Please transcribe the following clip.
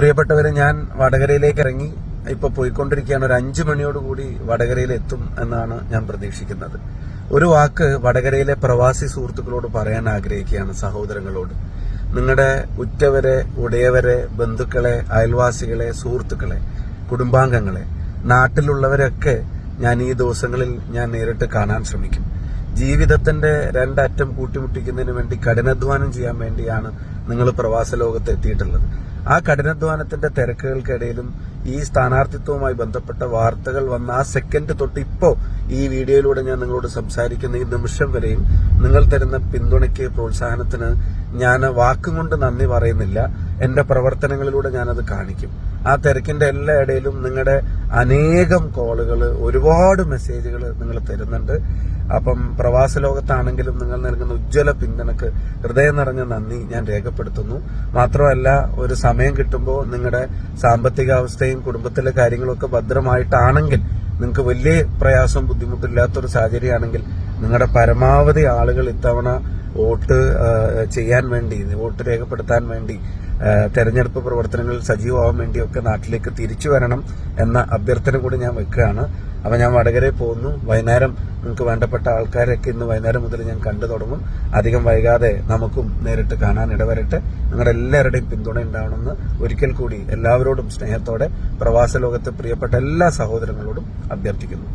പ്രിയപ്പെട്ടവരെ, ഞാൻ വടകരയിലേക്ക് ഇറങ്ങി ഇപ്പൊ പോയിക്കൊണ്ടിരിക്കുകയാണ്. ഒരു 5 മണിയോടുകൂടി വടകരയിൽ എത്തും എന്നാണ് ഞാൻ പ്രതീക്ഷിക്കുന്നത്. ഒരു വാക്ക് വടകരയിലെ പ്രവാസി സുഹൃത്തുക്കളോട് പറയാൻ ആഗ്രഹിക്കുകയാണ്, സഹോദരങ്ങളോട്. നിങ്ങളുടെ ഉറ്റവരെ, ഉടയവരെ, ബന്ധുക്കളെ, അയൽവാസികളെ, സുഹൃത്തുക്കളെ, കുടുംബാംഗങ്ങളെ, നാട്ടിലുള്ളവരൊക്കെ ഞാൻ ഈ ദിവസങ്ങളിൽ ഞാൻ നേരിട്ട് കാണാൻ ശ്രമിക്കും. ജീവിതത്തിന്റെ രണ്ടറ്റം കൂട്ടിമുട്ടിക്കുന്നതിന് വേണ്ടി കഠിനാധ്വാനം ചെയ്യാൻ വേണ്ടിയാണ് നിങ്ങൾ പ്രവാസ ലോകത്ത് എത്തിയിട്ടുള്ളത്. ആ കഠിനാധ്വാനത്തിന്റെ തിരക്കുകൾക്കിടയിലും ഈ സ്ഥാനാർത്ഥിത്വവുമായി ബന്ധപ്പെട്ട വാർത്തകൾ വന്ന ആ സെക്കൻഡ് തൊട്ട് ഇപ്പോ ഈ വീഡിയോയിലൂടെ ഞാൻ നിങ്ങളോട് സംസാരിക്കുന്ന ഈ നിമിഷം വരെയും നിങ്ങൾ തരുന്ന പിന്തുണയ്ക്ക്, പ്രോത്സാഹനത്തിന് ഞാൻ വാക്കും കൊണ്ട് നന്ദി പറയുന്നില്ല. എന്റെ പ്രവർത്തനങ്ങളിലൂടെ ഞാനത് കാണിക്കും. ആ തിരക്കിന്റെ എല്ലാ ഇടയിലും നിങ്ങളുടെ അനേകം കോളുകൾ, ഒരുപാട് മെസ്സേജുകൾ നിങ്ങൾ തരുന്നുണ്ട്. അപ്പം പ്രവാസ ലോകത്താണെങ്കിലും നിങ്ങൾ നൽകുന്ന ഉജ്ജ്വല പിന്തുണക്ക് ഹൃദയം നിറഞ്ഞ നന്ദി ഞാൻ രേഖപ്പെടുത്തുന്നു. മാത്രമല്ല, ഒരു സമയം കിട്ടുമ്പോൾ നിങ്ങളുടെ സാമ്പത്തികാവസ്ഥയും കുടുംബത്തിലെ കാര്യങ്ങളൊക്കെ ഭദ്രമായിട്ടാണെങ്കിൽ, നിങ്ങൾക്ക് വലിയ പ്രയാസം ബുദ്ധിമുട്ടില്ലാത്തൊരു സാഹചര്യമാണെങ്കിൽ, നിങ്ങളുടെ പരമാവധി ആളുകൾ ഇത്തവണ വോട്ട് ചെയ്യാൻ വേണ്ടി, വോട്ട് രേഖപ്പെടുത്താൻ വേണ്ടി, തെരഞ്ഞെടുപ്പ് പ്രവർത്തനങ്ങളിൽ സജീവമാവാൻ വേണ്ടിയൊക്കെ നാട്ടിലേക്ക് തിരിച്ചു വരണം എന്ന അഭ്യർത്ഥന കൂടി ഞാൻ വെക്കുകയാണ്. അപ്പൊ ഞാൻ വടകരയിൽ പോകുന്നു. വൈകുന്നേരം നിങ്ങൾക്ക് വേണ്ടപ്പെട്ട ആൾക്കാരൊക്കെ ഇന്ന് വൈകുന്നേരം മുതൽ ഞാൻ കണ്ടു തുടങ്ങും. അധികം വൈകാതെ നമുക്കും നേരിട്ട് കാണാൻ ഇടവരട്ടെ. നിങ്ങളുടെ എല്ലാവരുടെയും പിന്തുണ ഉണ്ടാവണമെന്ന് ഒരിക്കൽ കൂടി എല്ലാവരോടും സ്നേഹത്തോടെ പ്രവാസ ലോകത്തെ പ്രിയപ്പെട്ട എല്ലാ സഹോദരങ്ങളോടും അഭ്യർത്ഥിക്കുന്നു.